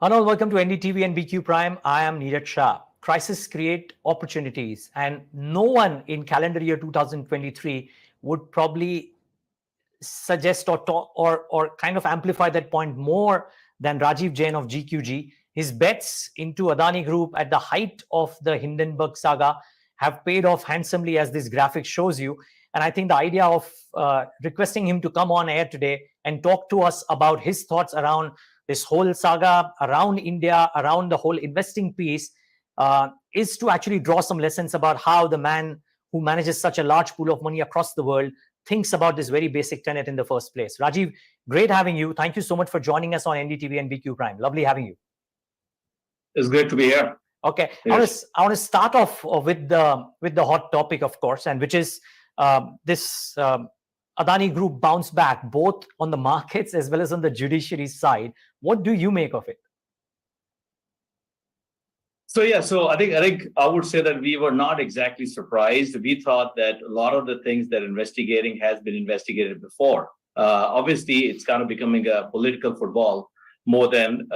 Hello, welcome to NDTV and BQ Prime. I am Neeraj Shah. Crises create opportunities, and no one in calendar year 2023 would probably suggest or talk or kind of amplify that point more than Rajiv Jain of GQG. His bets into Adani Group at the height of the Hindenburg saga have paid off handsomely, as this graphic shows you. And I think the idea of requesting him to come on air today and talk to us about his thoughts around this whole saga, around India, around the whole investing piece, is to actually draw some lessons about how the man who manages such a large pool of money across the world thinks about this very basic tenet in the first place. Rajiv, great having you. Thank you so much for joining us on NDTV and BQ Prime. Lovely having you. It's great to be here. Okay, Yes. I want to start off with the hot topic, of course, and which is this Adani Group bounce back, both on the markets as well as on the judiciary side. What do you make of it? So I think I would say that we were not exactly surprised. We thought that a lot of the things that investigating has been investigated before. Obviously, it's kind of becoming a political football more than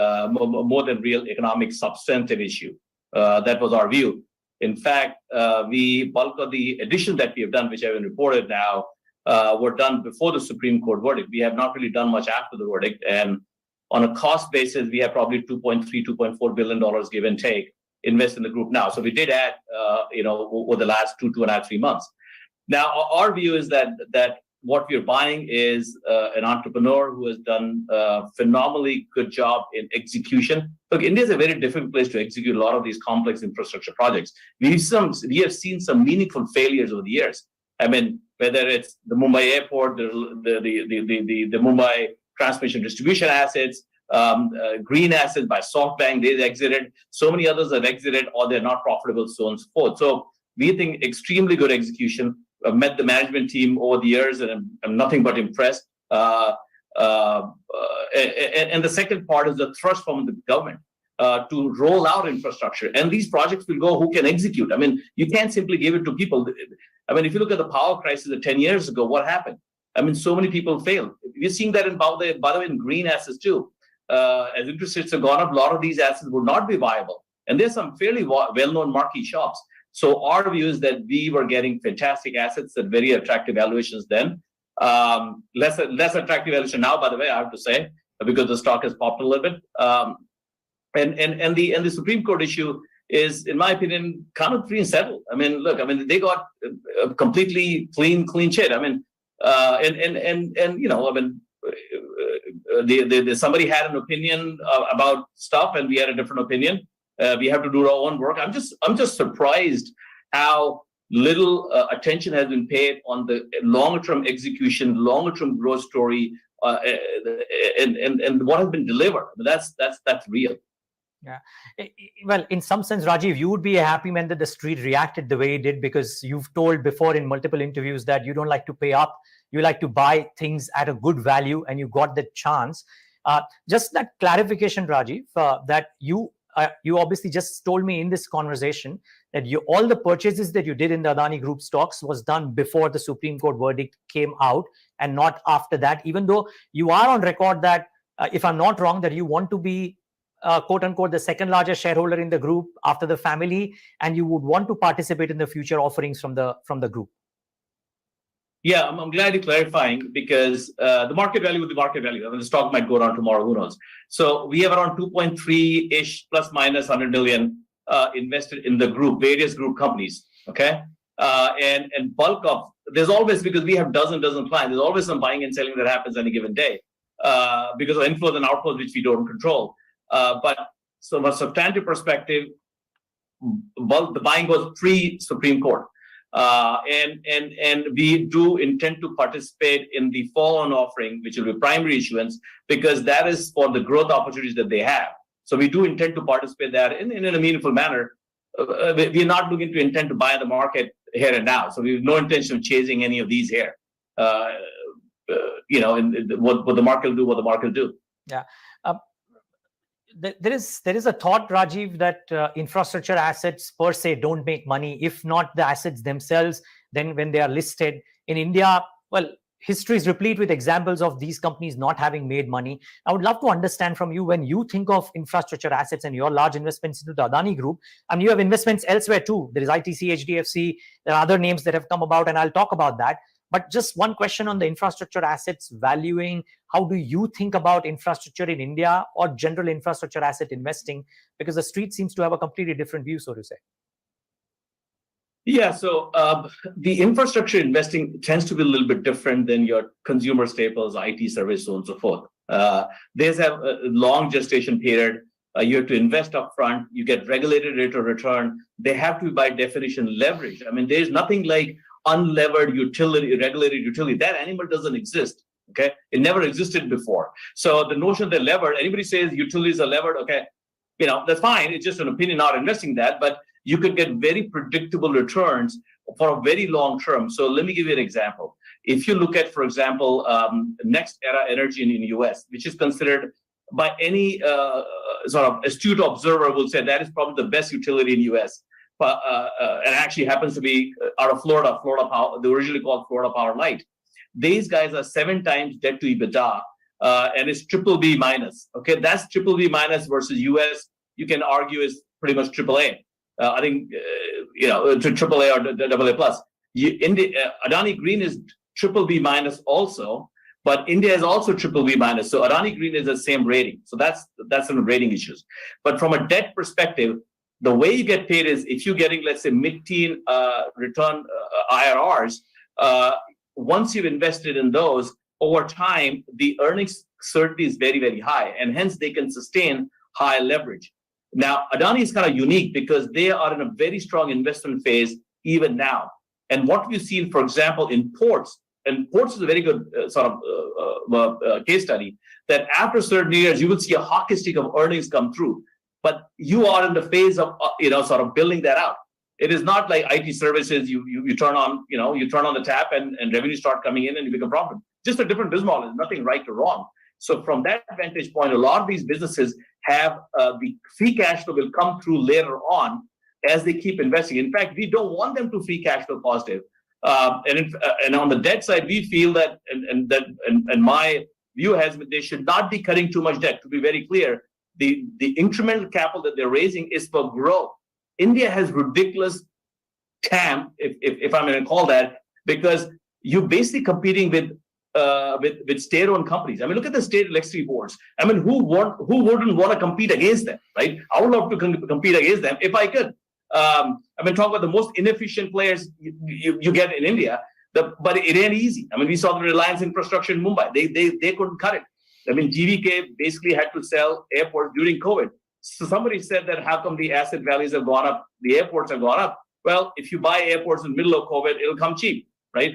real economic substantive issue. That was our view. In fact, the bulk of the addition that we have done, which have been reported now, were done before the Supreme Court verdict. We have not really done much after the verdict, and on a cost basis, we have probably $2.4 billion give and take invest in the group now. So we did add, over the last 2.5, 3 months. Now, our view is that what we're buying is an entrepreneur who has done a phenomenally good job in execution. Look, India is a very difficult place to execute a lot of these complex infrastructure projects. We have seen some meaningful failures over the years. I mean, whether it's the Mumbai airport, the Mumbai transmission distribution assets, green assets by SoftBank, they exited. So many others have exited, or they're not profitable, so on and so forth. So we think extremely good execution. I've met the management team over the years, and I'm nothing but impressed. And the second part is the thrust from the government to roll out infrastructure. And these projects will go who can execute. I mean, you can't simply give it to people. I mean, if you look at the power crisis of 10 years ago, what happened? I mean, so many people failed. We're seeing that by the way, in green assets too. As interest rates have gone up, a lot of these assets would not be viable. And there's some fairly well-known marquee shops. So our view is that we were getting fantastic assets at very attractive valuations then. Less attractive valuation now, by the way, I have to say, because the stock has popped a little bit. And the Supreme Court issue is, in my opinion, kind of free and settled. I mean, look, they got a completely clean shit. Somebody had an opinion about stuff, and we had a different opinion. We have to do our own work. I'm just surprised how little attention has been paid on the longer-term execution, longer-term growth story, and what has been delivered. That's real. Yeah. Well, in some sense, Rajiv, you would be a happy man that the street reacted the way it did, because you've told before in multiple interviews that you don't like to pay up. You like to buy things at a good value, and you got the chance. Just that clarification, Rajiv, that you obviously just told me in this conversation that all the purchases that you did in the Adani Group stocks was done before the Supreme Court verdict came out and not after that, even though you are on record that, if I'm not wrong, that you want to be quote unquote the second largest shareholder in the group after the family, and you would want to participate in the future offerings from the group. Yeah, I'm glad you're clarifying, because the market value with the market value. I mean, the stock might go down tomorrow, who knows? So we have around 2.3-ish plus minus 100 million invested in the group, various group companies. Okay, and bulk of, there's always, because we have dozen clients, there's always some buying and selling that happens any given day because of inflows and outflows which we don't control. But from a substantive perspective, the buying goes pre-Supreme Court. And we do intend to participate in the follow-on offering, which will be primary issuance, because that is for the growth opportunities that they have. So we do intend to participate that in a meaningful manner. We're not looking to intend to buy the market here and now. So we have no intention of chasing any of these here. What the market will do, what the market will do. Yeah. There is a thought, Rajiv, that infrastructure assets per se don't make money, if not the assets themselves. Then when they are listed in India, well, history is replete with examples of these companies not having made money. I would love to understand from you, when you think of infrastructure assets and your large investments into the Adani Group, and you have investments elsewhere too. There is ITC, HDFC, there are other names that have come about, and I'll talk about that. But just one question on the infrastructure assets valuing. How do you think about infrastructure in India or general infrastructure asset investing? Because the street seems to have a completely different view, so to say. Yeah, so the infrastructure investing tends to be a little bit different than your consumer staples, IT service, so on and so forth. There's a long gestation period. You have to invest upfront. You get regulated rate of return. They have to be, by definition, leverage. I mean, there's nothing like unlevered utility, regulated utility. That animal doesn't exist. Okay, it never existed before. So the notion they're levered, anybody says utilities are levered, okay, that's fine. It's just an opinion, not investing that, but you could get very predictable returns for a very long term. So let me give you an example. If you look at, for example, Next Era Energy in the US, which is considered by any sort of astute observer will say that is probably the best utility in the US. But and actually happens to be out of Florida Power. They originally called Florida Power Light. These guys are 7 times debt to EBITDA, and it's BBB minus. Okay, that's BBB minus versus US. You can argue is pretty much AAA. I think to AAA or AA plus. Adani Green is BBB minus also, but India is also BBB minus. So Adani Green is the same rating. So that's some rating issues. But from a debt perspective, the way you get paid is if you're getting, let's say, mid-teen return IRRs. Once you've invested in those, over time, the earnings certainty is very, very high, and hence they can sustain high leverage. Now, Adani is kind of unique because they are in a very strong investment phase even now. And what we've seen, for example, in ports, and ports is a very good case study, that after certain years, you will see a hockey stick of earnings come through. But you are in the phase of, sort of building that out. It is not like IT services, you turn on, you turn on the tap and revenue start coming in and you become profitable. Just a different business model. There's nothing right or wrong. So from that vantage point, a lot of these businesses have the free cash flow will come through later on as they keep investing. In fact, we don't want them to free cash flow positive. And on the debt side, we feel that, and my view has been they should not be cutting too much debt. To be very clear, the incremental capital that they're raising is for growth. India has ridiculous TAM, if I'm going to call that, because you're basically competing with state-owned companies. I mean, look at the state electricity boards. I mean, who wouldn't want to compete against them, right? I would love to compete against them if I could. I mean, talk about the most inefficient players you get in India, but it ain't easy. I mean, we saw the Reliance infrastructure in Mumbai. They couldn't cut it. I mean, GVK basically had to sell airports during COVID. So somebody said that how come the asset values have gone up, the airports have gone up? Well, if you buy airports in the middle of COVID, it'll come cheap, right?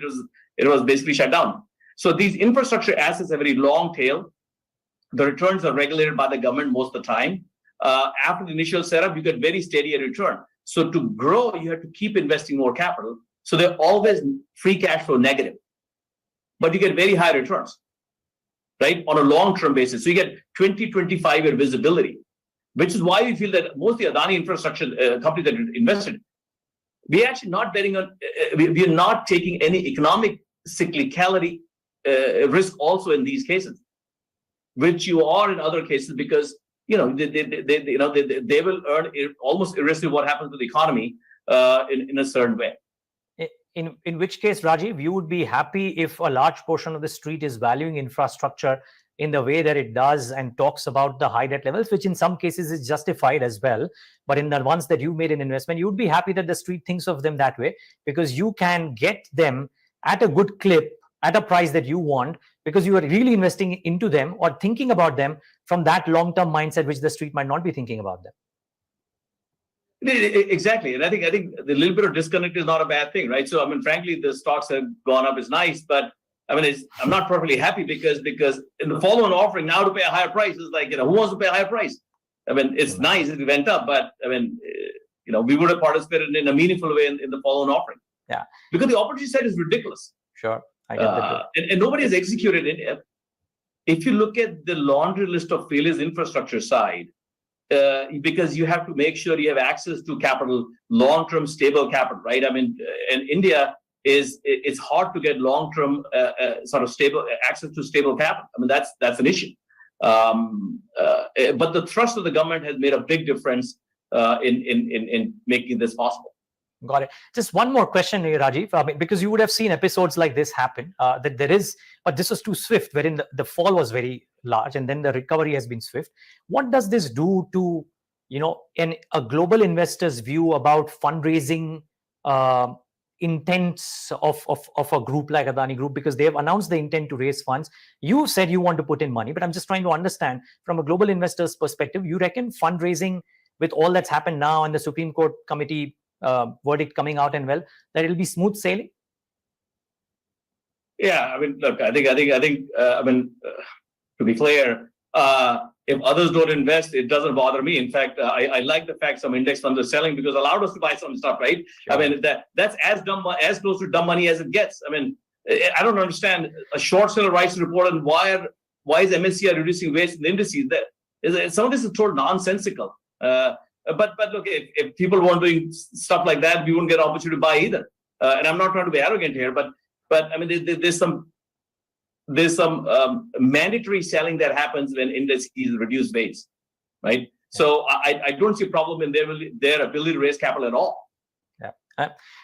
It was basically shut down. So these infrastructure assets have a very long tail. The returns are regulated by the government most of the time. After the initial setup, you get very steady return. So to grow, you have to keep investing more capital. So they're always free cash flow negative, but you get very high returns, right? On a long-term basis. So you get 20, 25-year visibility, which is why we feel that most of the Adani infrastructure companies that invested, we're actually not betting on, we're not taking any economic cyclicality risk also in these cases, which you are in other cases because they will earn almost irrespective of what happens to the economy in a certain way. In which case, Rajiv, you would be happy if a large portion of the street is valuing infrastructure in the way that it does and talks about the high debt levels, which in some cases is justified as well. But in the ones that you made an investment, you would be happy that the street thinks of them that way because you can get them at a good clip at a price that you want because you are really investing into them or thinking about them from that long-term mindset, which the street might not be thinking about them. Exactly. And I think the little bit of disconnect is not a bad thing, right? So, I mean, frankly, the stocks have gone up is nice, but I mean, I'm not perfectly happy because in the follow-on offering now to pay a higher price is like, who wants to pay a higher price? I mean, it's nice if it went up, but I mean, we would have participated in a meaningful way in the follow-on offering. Yeah. Because the opportunity set is ridiculous. Sure. I get that. And nobody has executed it. If you look at the laundry list of failures infrastructure side, because you have to make sure you have access to capital, long-term stable capital, right? I mean, in India, it's hard to get long-term sort of stable access to stable capital. I mean, that's an issue. But the thrust of the government has made a big difference in making this possible. Got it. Just one more question here, Rajiv, because you would have seen episodes like this happen, that there is, but this was too swift, wherein the fall was very large and then the recovery has been swift. What does this do to, a global investor's view about fundraising intents of a group like Adani Group? Because they have announced the intent to raise funds. You said you want to put in money, but I'm just trying to understand from a global investor's perspective, you reckon fundraising with all that's happened now and the Supreme Court committee verdict coming out and well, that it'll be smooth sailing? Yeah, I mean, look, I think, to be clear, if others don't invest, it doesn't bother me. In fact, I like the fact some index funds are selling because it allowed us to buy some stuff, right? Sure. I mean, that's as close to dumb money as it gets. I mean, I don't understand. A short seller writes a report on why is MSCI reducing weights in the indices? Some of this is total nonsensical. But look, if people weren't doing stuff like that, we wouldn't get an opportunity to buy either. And I'm not trying to be arrogant here, but I mean, there's some mandatory selling that happens when indices reduce weights, right? So I don't see a problem in their ability to raise capital at all. Yeah,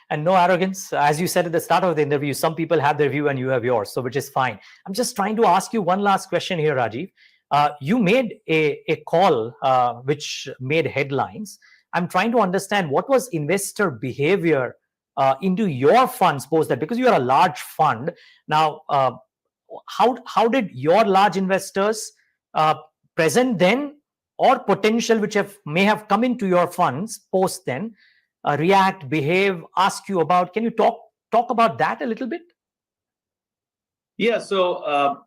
and no arrogance. As you said at the start of the interview, some people have their view and you have yours, so which is fine. I'm just trying to ask you one last question here, Rajiv. You made a call which made headlines. I'm trying to understand what was investor behavior into your funds post that, because you are a large fund. Now, how did your large investors present then or potential which may have come into your funds post then react, behave, ask you about? Can you talk about that a little bit? Yeah, so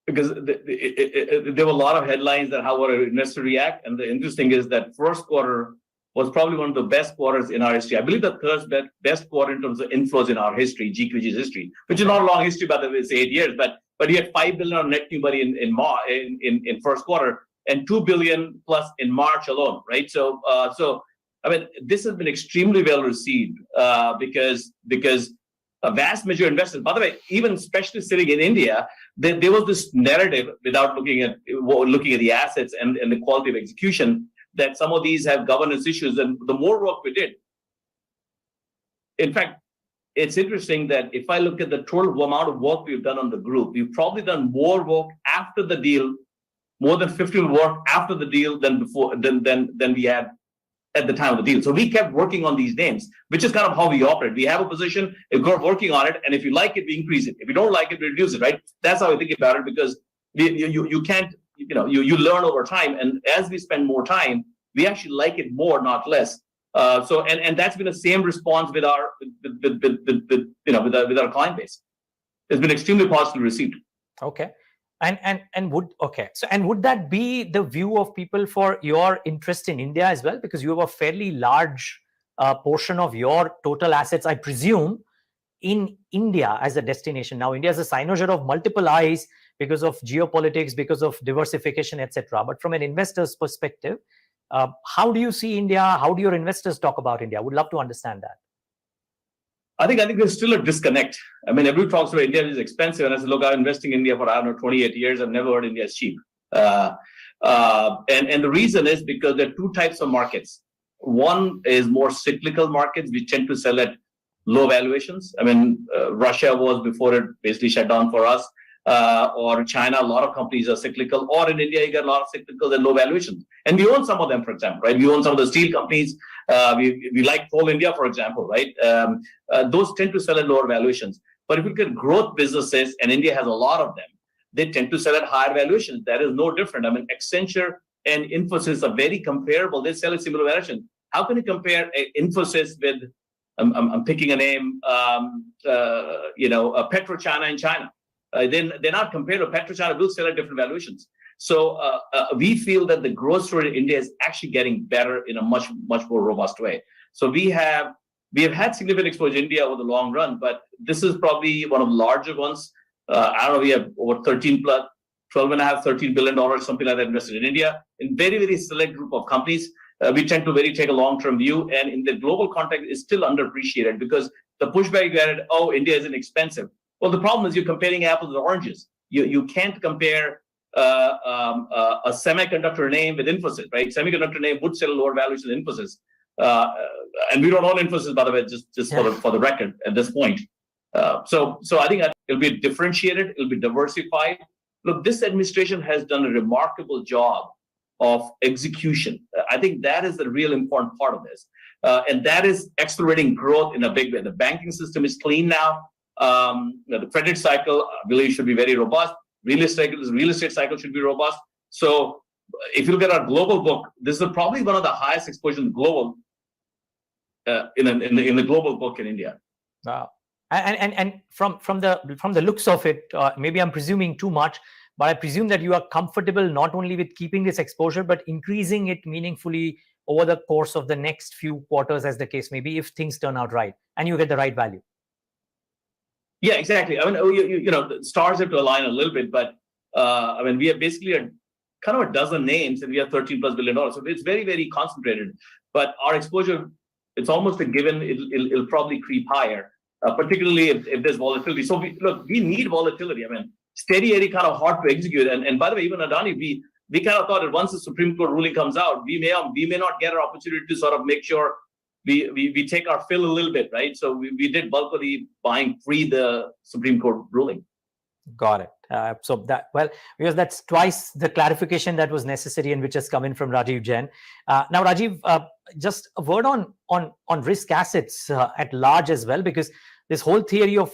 because there were a lot of headlines that how would an investor react, and the interesting is that first quarter was probably one of the best quarters in our history. I believe the third best quarter in terms of inflows in our history, GQG's history, which is not a long history, by the way, it's 8 years, but you had $5 billion on net new money in first quarter and $2 billion plus in March alone, right? So I mean, this has been extremely well received because a vast majority of investors, by the way, even especially sitting in India, there was this narrative without looking at the assets and the quality of execution that some of these have governance issues. And the more work we did, in fact, it's interesting that if I look at the total amount of work we've done on the group, we've probably done more work after the deal, more than 50 work after the deal than before than we had at the time of the deal. So we kept working on these names, which is kind of how we operate. We have a position, we're working on it, and if you like it, we increase it. If you don't like it, we reduce it, right? That's how I think about it, because you can't, you learn over time, and as we spend more time, we actually like it more, not less. So that's been the same response with our with our client base. It's been extremely positively received. Okay. And would that be the view of people for your interest in India as well? Because you have a fairly large portion of your total assets, I presume, in India as a destination. Now, India is a cynosure of multiple eyes because of geopolitics, because of diversification, etc. But from an investor's perspective, how do you see India? How do your investors talk about India? I would love to understand that. I think there's still a disconnect. I mean, everyone talks about India is expensive, and I said, look, I'm investing in India for 28 years. I've never heard India is cheap. And the reason is because there are two types of markets. One is more cyclical markets, which tend to sell at low valuations. I mean, Russia was before it basically shut down for us, or China. A lot of companies are cyclical, or in India, you get a lot of cyclicals and low valuations. And we own some of them, for example, right? We own some of the steel companies. We like Coal India, for example, right? Those tend to sell at lower valuations. But if you look at growth businesses, and India has a lot of them, they tend to sell at higher valuations. That is no different. I mean, Accenture and Infosys are very comparable. They sell at similar valuations. How can you compare Infosys with, I'm picking a name, PetroChina in China? They're not compared to PetroChina. Will sell at different valuations. So we feel that the growth story in India is actually getting better in a much more robust way. So we have had significant exposure to India over the long run, but this is probably one of the larger ones. I don't know, we have over $13 billion, something like that invested in India in very, very select group of companies. we tend to take a long-term view, and in the global context, is still underappreciated because the pushback you get, oh, India isn't expensive. Well, the problem is you're comparing apples and oranges. You can't compare a semiconductor name with Infosys, right? Semiconductor name would sell lower valuation than Infosys, and we don't own Infosys, by the way, just for the record at this point. So I think it'll be differentiated, it'll be diversified. Look, this administration has done a remarkable job of execution. I think that is the real important part of this, and that is accelerating growth in a big way. The banking system is clean now. The credit cycle, I believe, should be very robust. Real estate cycle should be robust. So if you look at our global book, this is probably one of the highest exposure in the global in the global book in India. Wow. And from the looks of it, maybe I'm presuming too much, but I presume that you are comfortable not only with keeping this exposure, but increasing it meaningfully over the course of the next few quarters, as the case may be, if things turn out right and you get the right value. Yeah, exactly. I mean, you know, the stars have to align a little bit, but I mean, we have basically kind of a dozen names, and we have $13+ billion. So it's very, very concentrated. But our exposure, it's almost a given. It'll probably creep higher, particularly if there's volatility. So we need volatility. I mean, steady Eddie kind of hard to execute. And by the way, even Adani, we kind of thought that once the Supreme Court ruling comes out, we may not get an opportunity to sort of make sure we take our fill a little bit, right? So we did bulk of the buying pre the Supreme Court ruling. Got it. So because that's twice the clarification that was necessary and which has come in from Rajiv Jain. Now, Rajiv, just a word on risk assets at large as well, because this whole theory of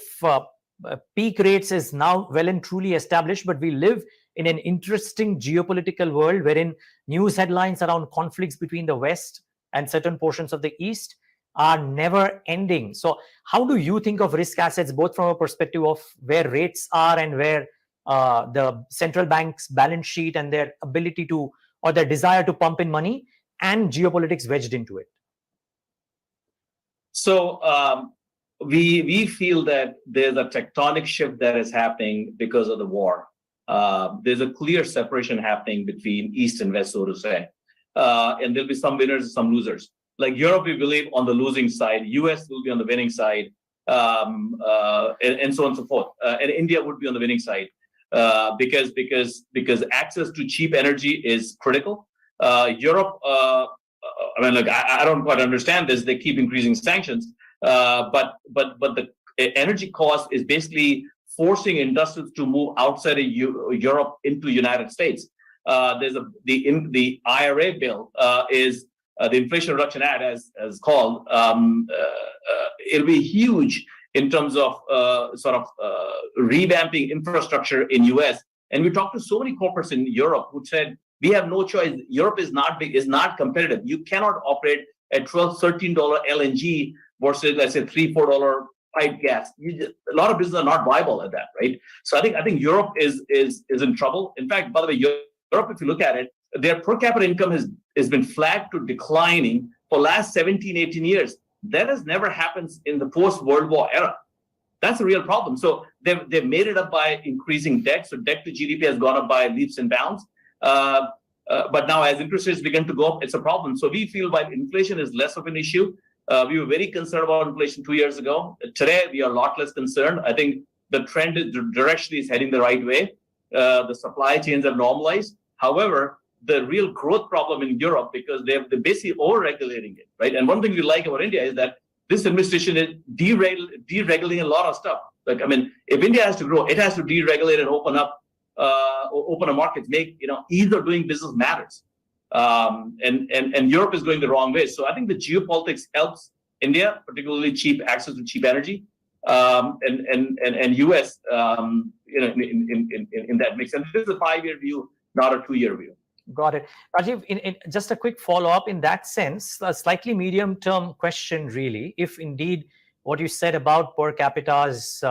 peak rates is now well and truly established, but we live in an interesting geopolitical world wherein news headlines around conflicts between the West and certain portions of the East are never ending. So how do you think of risk assets, both from a perspective of where rates are and where the central bank's balance sheet and their ability to, or their desire to pump in money, and geopolitics wedged into it? So we feel that there's a tectonic shift that is happening because of the war. There's a clear separation happening between East and West, so to say. And there'll be some winners and some losers. Like Europe, we believe on the losing side, US will be on the winning side, and so on and so forth. And India would be on the winning side because access to cheap energy is critical. Europe, I mean, look, I don't quite understand this. They keep increasing sanctions, but the energy cost is basically forcing industries to move outside of Europe into the United States. There's the IRA bill is the Inflation Reduction Act, as called. It'll be huge in terms of revamping infrastructure in US. And we talked to so many corporates in Europe who said we have no choice. Europe is not competitive. You cannot operate at $12, $13 LNG versus, let's say, $3-4 pipe gas. A lot of businesses are not viable at that, right? So I think Europe is in trouble. In fact, by the way, Europe, if you look at it, their per capita income has been flat to declining for last 17, 18 years. That has never happened in the post-World War era. That's a real problem. So they've made it up by increasing debt. So debt to GDP has gone up by leaps and bounds. But now as interest rates begin to go up, it's a problem. So we feel while inflation is less of an issue, we were very concerned about inflation 2 years ago. Today, we are a lot less concerned. I think the trend directionally is heading the right way. The supply chains have normalized. However, the real growth problem in Europe, because they're basically over-regulating it, right? And one thing we like about India is that this administration is deregulating a lot of stuff. Like, I mean, if India has to grow, it has to deregulate and open up markets, make, ease of doing business matters. And Europe is going the wrong way. So I think the geopolitics helps India, particularly access to cheap energy, and US, in that mix. And this is a 5-year view, not a 2-year view. Got it. Rajiv, in just a quick follow-up in that sense, a slightly medium-term question, really. If indeed what you said about per capita is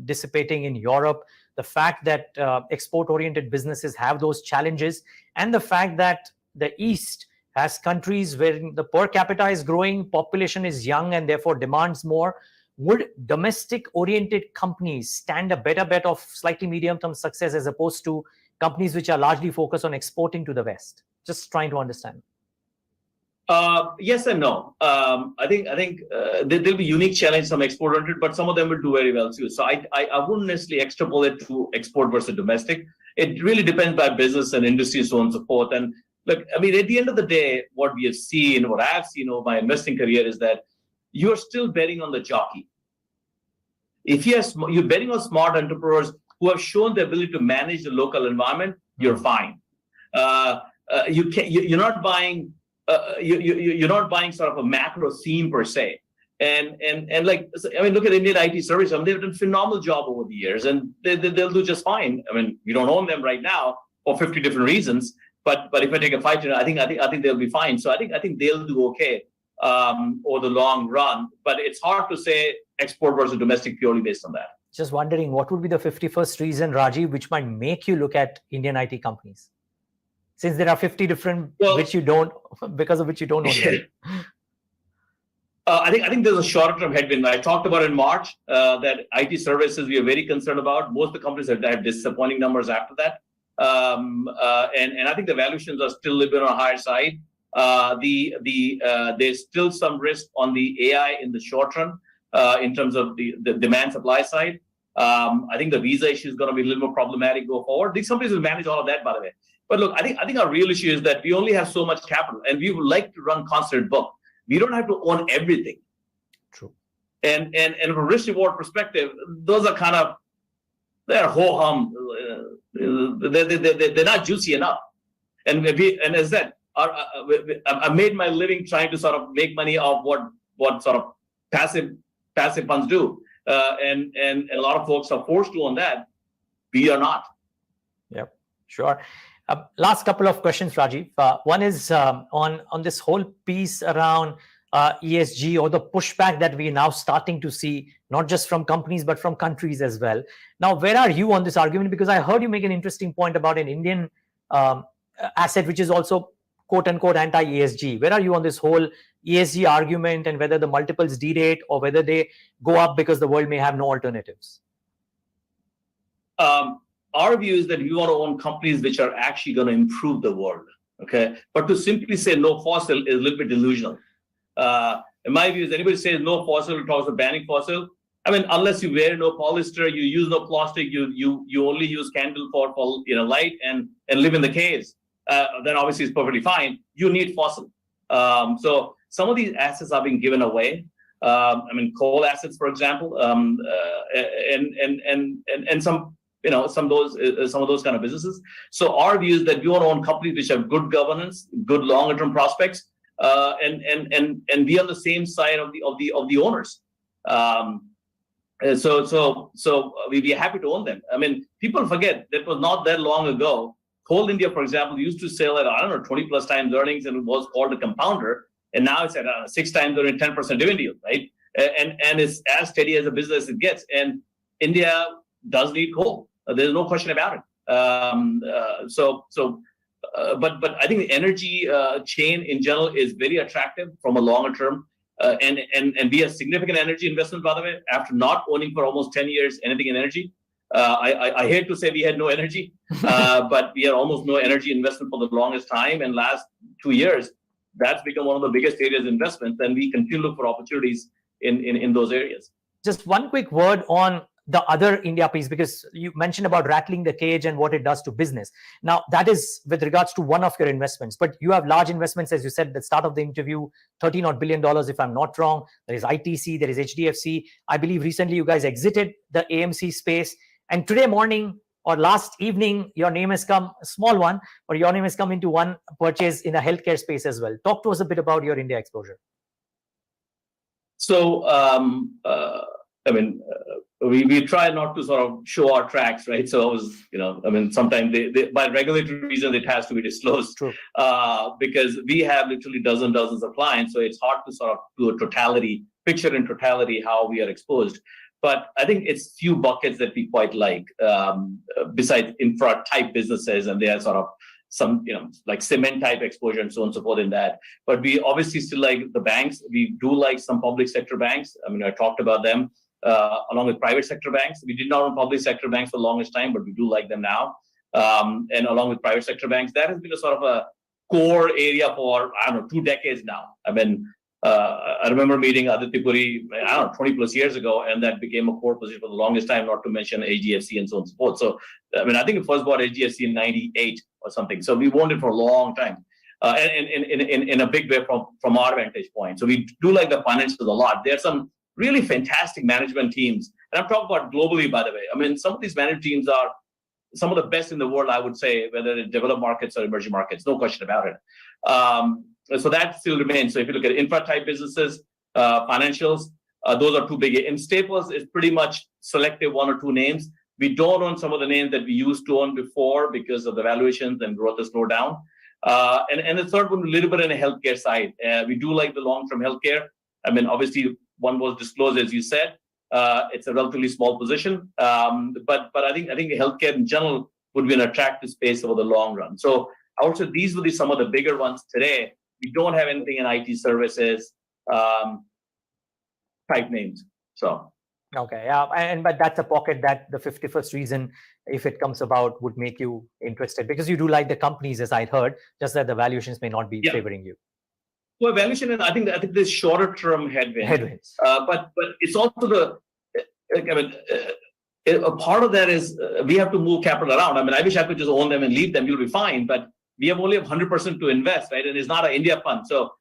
dissipating in Europe, the fact that export-oriented businesses have those challenges, and the fact that the East has countries where the per capita is growing, population is young, and therefore demands more, would domestic-oriented companies stand a better bet of slightly medium-term success as opposed to companies which are largely focused on exporting to the West? Just trying to understand. Yes and no. I think there'll be unique challenge, some export oriented, but some of them will do very well too. So I wouldn't necessarily extrapolate to export versus domestic. It really depends by business and industry, so on and so forth. And look, I mean, at the end of the day, what we have seen, what I've seen over my investing career is that you're still betting on the jockey. If you're betting on smart entrepreneurs who have shown the ability to manage the local environment, you're fine. You're not buying. You're not buying sort of a macro theme per se. And like, I mean, look at Indian IT service. I mean, they've done a phenomenal job over the years, and they'll do just fine. I mean, we don't own them right now for 50 different reasons, but if I take a fight, I think they'll be fine. So I think they'll do okay over the long run. But it's hard to say export versus domestic purely based on that. Just wondering, what would be the 51st reason, Rajiv, which might make you look at Indian IT companies? Since there are 50 different which you don't, because of which you don't own them. I think there's a short-term headwind. I talked about in March that IT services we are very concerned about. Most of the companies have had disappointing numbers after that, and I think the valuations are still a little bit on the higher side. There's still some risk on the AI in the short run in terms of the demand supply side. I think the visa issue is going to be a little more problematic go forward. These companies will manage all of that, by the way. But look, I think our real issue is that we only have so much capital, and we would like to run constant book. We don't have to own everything. True. And from a risk reward perspective, those are kind of, they're ho hum. They're not juicy enough. And as that, I made my living trying to sort of make money off what sort of passive funds do, and a lot of folks are forced to own that. We are not. Yep, sure. Last couple of questions, Rajiv. One is on this whole piece around ESG, or the pushback that we're now starting to see, not just from companies, but from countries as well. Now, where are you on this argument? Because I heard you make an interesting point about an Indian asset, which is also quote unquote anti-ESG. Where are you on this whole ESG argument, and whether the multiples derate or whether they go up because the world may have no alternatives? Our view is that we want to own companies which are actually going to improve the world. Okay, but to simply say no fossil is a little bit delusional. In my view, if anybody says no fossil, talks about banning fossil. I mean, unless you wear no polyester, you use no plastic, you only use candle for light and live in the caves. Then obviously it's perfectly fine. You need fossil. So some of these assets are being given away. I mean, coal assets, for example, and some. Some of those kind of businesses. So our view is that we want to own companies which have good governance, good longer term prospects, and be on the same side of the owners. So we'd be happy to own them. I mean, people forget that was not that long ago. Coal India, for example, used to sell at 20 plus times earnings, and it was called a compounder, and now it's at 6 times earning 10% dividend yield, right? And it's as steady as a business as it gets. And India does need coal. There's no question about it. But I think the energy chain in general is very attractive from a longer term, and we have significant energy investment, by the way, after not owning for almost 10 years anything in energy. I hate to say we had no energy, but we had almost no energy investment for the longest time. And last 2 years, that's become one of the biggest areas of investment, and we continue to look for opportunities in those areas. Just one quick word on the other India piece, because you mentioned about rattling the cage and what it does to business. Now, that is with regards to one of your investments, but you have large investments, as you said at the start of the interview, $13 odd billion, if I'm not wrong. There is ITC, there is HDFC. I believe recently you guys exited the AMC space. And today morning or last evening, your name has come, a small one, or your name has come into one purchase in the healthcare space as well. Talk to us a bit about your India exposure. So, I mean, we try not to sort of show our tracks, right? So I was, sometimes they by regulatory reasons it has to be disclosed. True. Because we have literally dozens of clients, so it's hard to sort of do a picture in totality how we are exposed. But I think it's few buckets that we quite like, besides infra type businesses, and they are sort of some, like cement type exposure and so on and so forth in that. But we obviously still like the banks. We do like some public sector banks. I mean, I talked about them. Along with private sector banks. We did not own public sector banks for the longest time, but we do like them now. And along with private sector banks, that has been a sort of a core area for, I don't know, 2 decades now. I mean, I remember meeting Aditya Puri, I don't know, 20 plus years ago, and that became a core position for the longest time, not to mention AGFC and so on and so forth. So, I mean, I think it first bought AGFC in 98 or something. So we owned it for a long time. And in a big way from our vantage point. So we do like the financials a lot. There are some really fantastic management teams. And I'm talking about globally, by the way. I mean, some of these management teams are some of the best in the world, I would say, whether in developed markets or emerging markets, no question about it. So that still remains. So if you look at infra type businesses, financials, those are 2 big. In staples, it's pretty much selective 1 or 2 names. We don't own some of the names that we used to own before because of the valuations and growth has slowed down. And the third one, a little bit on the healthcare side. We do like the long-term healthcare. I mean, obviously, one was disclosed, as you said. It's a relatively small position, but I think healthcare in general would be an attractive space over the long run. So I would say these would be some of the bigger ones today. We don't have anything in IT services type names. So. Okay, yeah, but that's a pocket that the 51st reason, if it comes about, would make you interested because you do like the companies, as I heard, just that the valuations may not be favoring you. Well, valuation, and I think there's shorter term headwinds. But it's also a part of that is we have to move capital around. I mean, I wish I could just own them and leave them, you'll be fine. But we have only 100% to invest, right? And it's not an India fund, so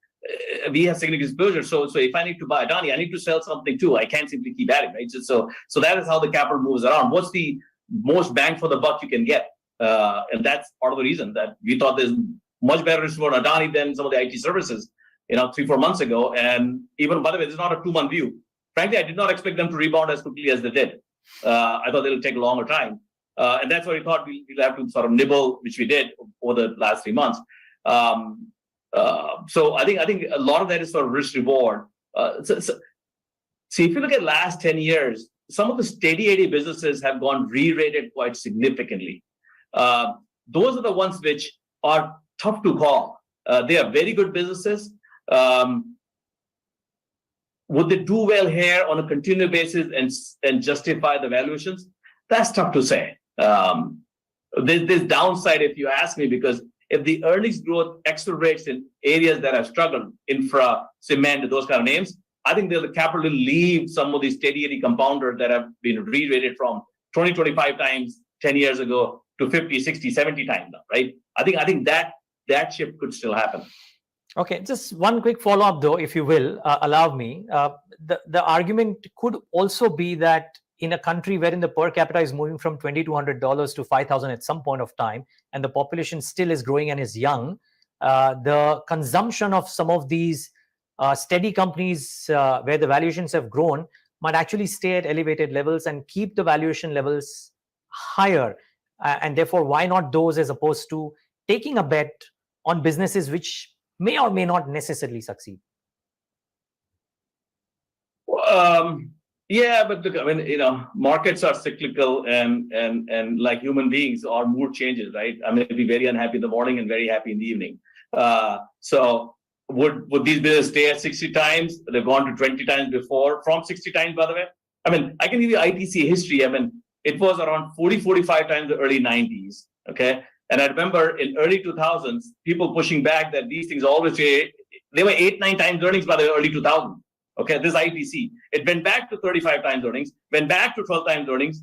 we have significant exposure. So if I need to buy Adani, I need to sell something too. I can't simply keep adding, right? So that is how the capital moves around. What's the most bang for the buck you can get? And that's part of the reason that we thought there's much better risk for Adani than some of the IT services, 3-4 months ago. And even, by the way, this is not a 2-month view. Frankly, I did not expect them to rebound as quickly as they did. I thought they'll take a longer time. And that's why we thought we'll have to sort of nibble, which we did over the last 3 months. So I think a lot of that is sort of risk reward. So if you look at last 10 years, some of the steady Eddie businesses have gone re-rated quite significantly. Those are the ones which are tough to call. They are very good businesses. Would they do well here on a continued basis and justify the valuations? That's tough to say. There's downside if you ask me, because if the earnings growth accelerates in areas that have struggled, infra, cement, those kind of names, I think the capital will leave some of these steady Eddie compounders that have been re-rated from 20, 25 times 10 years ago to 50, 60, 70 times now, right? I think that shift could still happen. Okay, just one quick follow-up though, if you will, allow me. The argument could also be that in a country wherein the per capita is moving from $2,200 to $5,000 at some point of time, and the population still is growing and is young, the consumption of some of these steady companies where the valuations have grown might actually stay at elevated levels and keep the valuation levels higher. And therefore, why not those as opposed to taking a bet on businesses which may or may not necessarily succeed? Yeah, but look, I mean, markets are cyclical, and like human beings, our mood changes, right? I may be very unhappy in the morning and very happy in the evening. So would these businesses stay at 60 times? They've gone to 20 times before, from 60 times, by the way. I mean, I can give you ITC history. I mean, it was around 40, 45 times the early 90s, okay? And I remember in early 2000s, people pushing back that these things always, they were 8, 9 times earnings by the early 2000s. Okay, this ITC. It went back to 35 times earnings, went back to 12 times earnings.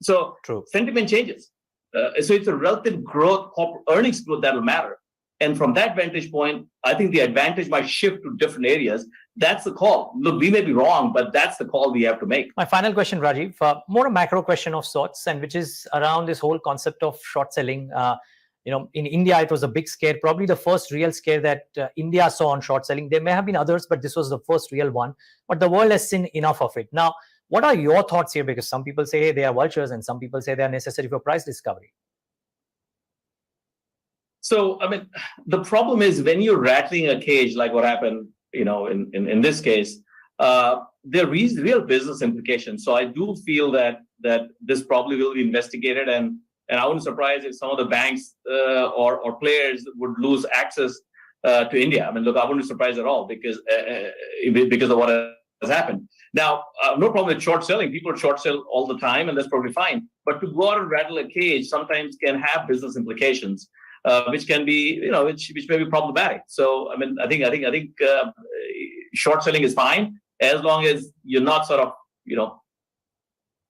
So True. Sentiment changes. So it's a relative growth, earnings growth that will matter. And from that vantage point, I think the advantage might shift to different areas. That's the call. Look, we may be wrong, but that's the call we have to make. My final question, Rajiv, more a macro question of sorts, and which is around this whole concept of short selling. In India, it was a big scare, probably the first real scare that India saw on short selling. There may have been others, but this was the first real one. But the world has seen enough of it. Now, what are your thoughts here? Because some people say they are vultures and some people say they are necessary for price discovery. So, I mean, the problem is when you're rattling a cage, like what happened, in this case, there are real business implications. So I do feel that this probably will be investigated, and I wouldn't be surprised if some of the banks or players would lose access to India. I mean, look, I wouldn't be surprised at all because of what has happened. Now, no problem with short selling. People short sell all the time, and that's probably fine. But to go out and rattle a cage sometimes can have business implications. which can be, which may be problematic. So, I mean, I think short selling is fine as long as you're not sort of,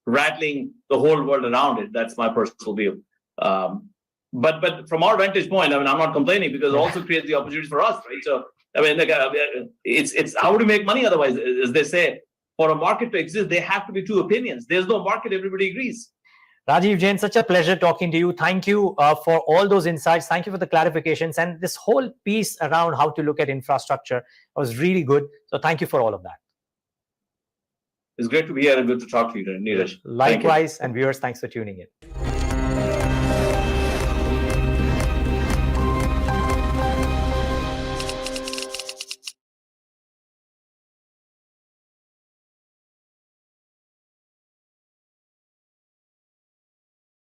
rattling the whole world around it. That's my personal view. But from our vantage point, I mean, I'm not complaining because it also creates the opportunities for us, right? So, I mean, it's how to make money otherwise, as they say. For a market to exist, there have to be two opinions. There's no market, everybody agrees. Rajiv Jain, such a pleasure talking to you. Thank you for all those insights. Thank you for the clarifications. And this whole piece around how to look at infrastructure was really good. So thank you for all of that. It's great to be here and good to talk to you, Neeraj. Likewise, and viewers, thanks for tuning in.